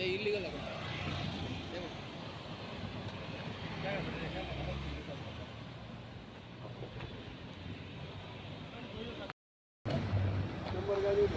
ते इलिगल आहे. नंबर गाडी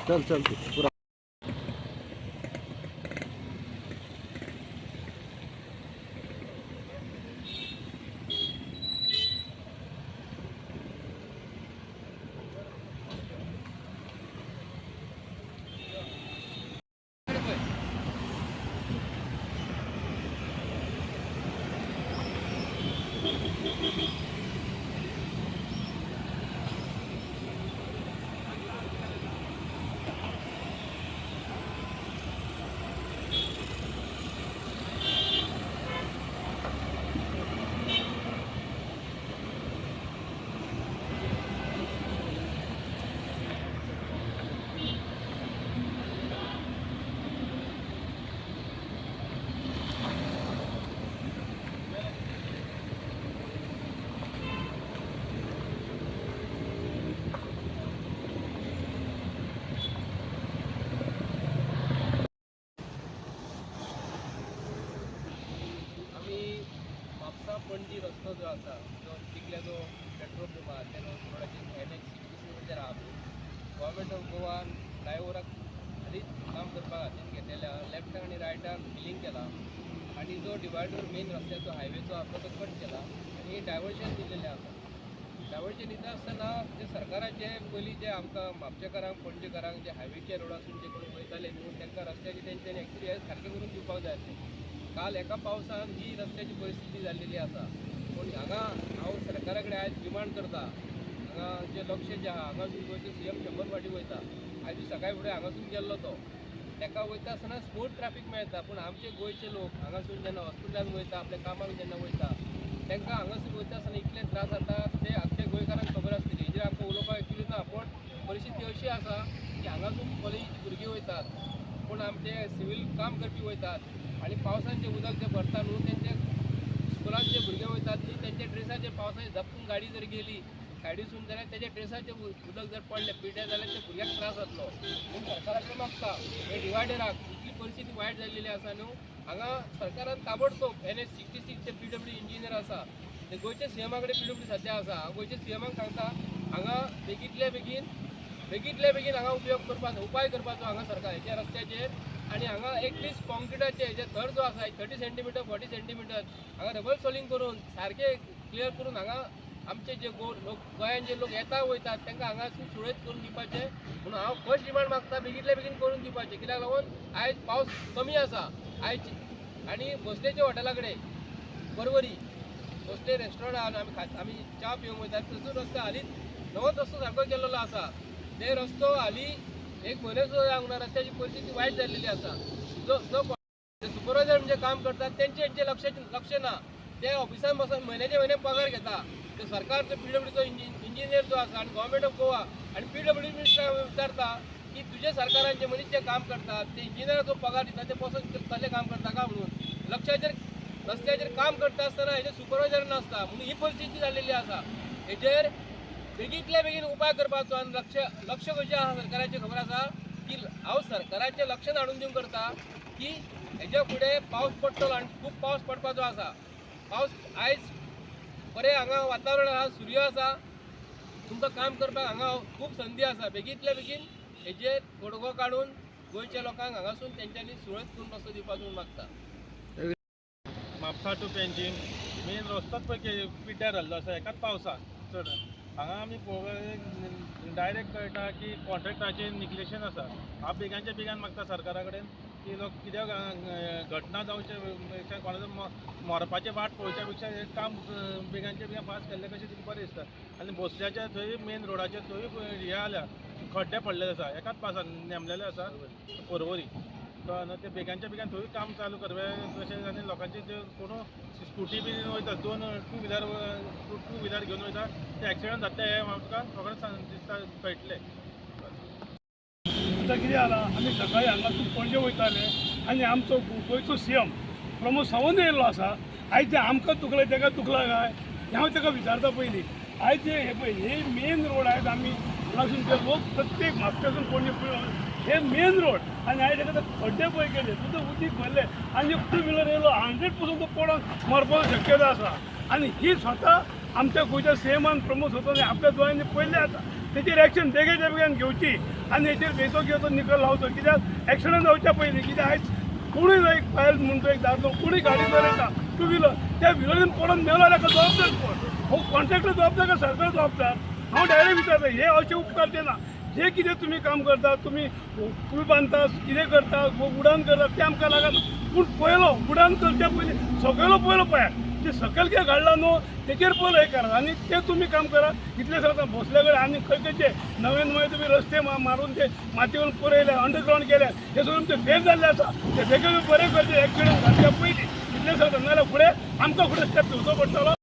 चल चल पूरा पणजी रस्तो जो आसा तो तिकल्या जो पेट्रोल पंप आहा त्या रोडाचेर NH-60 मध्ये रावलो. गव्हर्मेंट ऑफ गोवान फ्लायओवराक खालीच काम करपा खातीर घेतलेल्या लेफ्टाक आनी रायटाक बिलिंग केला आणि जो डिवायडर मेन रस्त्याचो हायवेचो आसा तो कट केला आणि डायवर्शन दिलेले आसा. डायवर्शन दिता आसतना जे सरकाराचे पयलीं जे आमकां म्हापशेकारांक पणजेकारांक जे हायवेचे रोडासून जे कोण वयताले न्हू तांकां रस्त्याचे तेंच्यांनी एक्चुली हे सारकें करून दिवपाक जाय आसलें. काल एका पावसान ही रस्त्याची परिस्थिती जाल्लेली आसा. पूण हांगा हांव सरकारा कडेन आयज डिमांड करता, हांगा जे लक्ष जे आहा हांगासून गोंयचो CM 100 फावटी वयता. आयज सकाळी फुडें हांगासून गेल्लो तो, ताका वयता आसतना स्मूथ ट्रॅफिक मेळटा. पूण आमचे गोंयचे लोक हांगासून जेन्ना हॉस्पिटलांत वयता, आपल्या कामाक जेन्ना वयता, तांकां हांगासून वयता आसतना इतले त्रास जाता ते आख्या गोंयकारांक खबर आसतली. हेजेर आमकां उलोवपाक एक्चुली ना. पूण परिस्थिती अशी आसा की हांगासून कॉलेजीची भुरगीं वयतात, पूण आमचे सिवील काम करपी वयतात आणि पावसाचे उदक जे भरता न्हू तेंचे स्कुलांत जे भुरगे वयतात न्ही तेंचे ड्रेसाचेर पावसाचे झपकून गाडी जर गेली सायडीसून जाल्यार तेजे ड्रेसाचेर उदक जर पडलें पिड्यार जाल्यार त्या भुरग्याक त्रास जातलो. पूण सरकाराचें मागता हे डिवायडराक इतली परिस्थिती वायट जाल्लेली आसा न्हू. हांगा सरकारान ताबडतोब NH-66 जे PWD इंजिनियर आसा ते गोंयच्या CMा कडेन PWD सध्या आसा. हांव गोंयच्या CMाक सांगता हांगा बेगीतले बेगीन हांगा उपाय करपाचो हांगा सरकाराच्या रस्त्याचेर आणि हांगा एटलिस्ट कॉन्क्रिटाचे जे थर जो आसा 30 सेंटीमीटर 40 सेंटीमीटर हांगा डबल सोलिंग करून सारखे क्लियर करून हांगा आमचे जे लोक गोंयान जे लोक येता वयतात तांकां हांगासून सुरळीत करून दिवपाचें म्हणून हांव फर्स्ट डिमांड मागता बेगीतले बेगीन करून दिवपाचें. कित्याक लागून आयज पावस कमी आसा आयज आनी भोसलेच्या हॉटेला कडेन परवरी भोसले रेस्टॉरंट आमी च्या पिवंक वयतात थंयसून रस्तो हालींच नवोच रस्तो सारको केल्लो आसा. ते रस्तो हालीं एक म्हयनो जावंक ना रस्त्याची परिस्थिती वायट जाल्लेली आसा. जो सुपरवायझर म्हणजे काम करतात तेंचे लक्ष ना. ते ऑफिसान बसून म्हयन्याचे पगार घेता. ते सरकारचो PWDचो इंजिनियर जो आसा आनी गव्हर्मेंट ऑफ गोवा आनी PWD मिनिस्टर विचारता की तुझे सरकारान जे मनीस जे काम करतात ते इंजिनियराचो पगार दिता ते बसून कसले काम करता का म्हणून रस्त्याचेर काम करता आसतना हेजे सुपरवायझर नासता म्हणून ही परिस्थिती जाल्लेली आसा. हेजेर बेगीतल्या बेगीन उपाय करपाचो आनी लक्ष खंयचे आहा सरकाराचें खबर आसा की हांव सरकाराचें लक्षांत हाडून दिवंक करता की हेजे फुडें पावस पडटलो आनी खूब पावस पडपाचो आसा. पावस आयज बरें हांगा वातावरण आसा, सूर्य आसा, तुमकां काम करपाक हांगा खूब संदी आसा. बेगींतल्या बेगीन हेजेर तोडगो काडून गोंयच्या लोकांक हांगासून तेंच्यांनी सुरळीत करून रस्तो दिवपाक म्हणून मागता. म्हापसा टू पेंजीम मेन रस्तोच पळय पिड्ड्यार जाल्लो आसा एकाच पावसाक चड. हांगा आमी डायरेक्ट कळटा की कॉन्ट्रॅक्टाचें निग्लेशन आसा. हांव बेगांच्या बेगान मागता सरकारा कडेन की लोक कित्याक घटना जावचे पेक्षा कोणाचो मरपाचे वाट पळोवच्या पेक्षा हें काम बेगांच्या बेगान पास केल्लें कशें तुका बरें दिसता. आनी भोसल्याच्या थंय मेन रोडाचेर थंय हें जाल्या खड्डे पडलेले आसा एकाच पावसान नेमलेले आसा परवरी. कळ्ळें ते बेगांच्या बेगान थंय काम चालू करचें तशें आनी लोकांचे जे कोण स्कुटी बी वयता दोन टू व्हिलर घेवन वयता ते एक्सिडंट जाता हें म्हाका सगळें दिसता कळटलें. आतां कितें जालां आमी सकाळीं हांगासून पणजे वयताले आनी आमचो गोंयचो CM प्रमोद सावंत येयल्लो आसा. आयज ते आमकां तुकलें तेका तुकला काय हें हांव तेका विचारता पयलीं. आयज हे पळय हे मेन रोड आयज आमी हांगासून ते लोक प्रत्येक म्हापशेसून पणजे हे मेन रोड आनी आयज ताका खड्डे पळय केले तुका उदीक भरले आनी टू व्हिलर येयलो 100% तो पडोन मरपाचो शक्यता आसा. आनी ही स्वता आमच्या गोंयच्या CMान प्रमोद सावंतान आपल्या दोळ्यांनी पळयल्लें आसा. तेचेर एक्शन बेगीच्या बेगीन घेवची आनी हेचेर बेचो निकाल लावचो. कित्याक एक्सिडंट जावच्या पयलीं कित्याक आयज कोणूय एक बायल म्हणटो एक दादलो कोणूय गाडी चलयता टू व्हिलर त्या व्हिलरीन पडोन मेलो जाल्यार जबाबदार कोण? हो कॉन्ट्रॅक्टर जबाबदार का सरकार जबाबदार? हांव डायरेक्ट विचारता हे अशें उपकार ते ना. जे कितें तुमी काम करता तुमी पूल बांदता कितें करता उडान करता तें आमकां लागना. पूण पयलो उडान करच्या पयलीं सकयलो पयलो पळयात ते सकयल कितें घडलां न्हू तेचेर पयलो हें करा आनी तें तुमी काम करा. इतलें सांगता भोसले कडेन आनी खंय खंयचे नवें नवें तुमी रस्ते मारून ते मातयेन पुरयले अंडरग्रावंड केले हे सगळें ते फेल जाल्ले आसा. ते बेगीन बरें करचे एक्सिडंट जावच्या पयलीं इतलें सांगता नाजाल्यार फुडें आमकां फुडें स्टेप घेवचो पडटलो.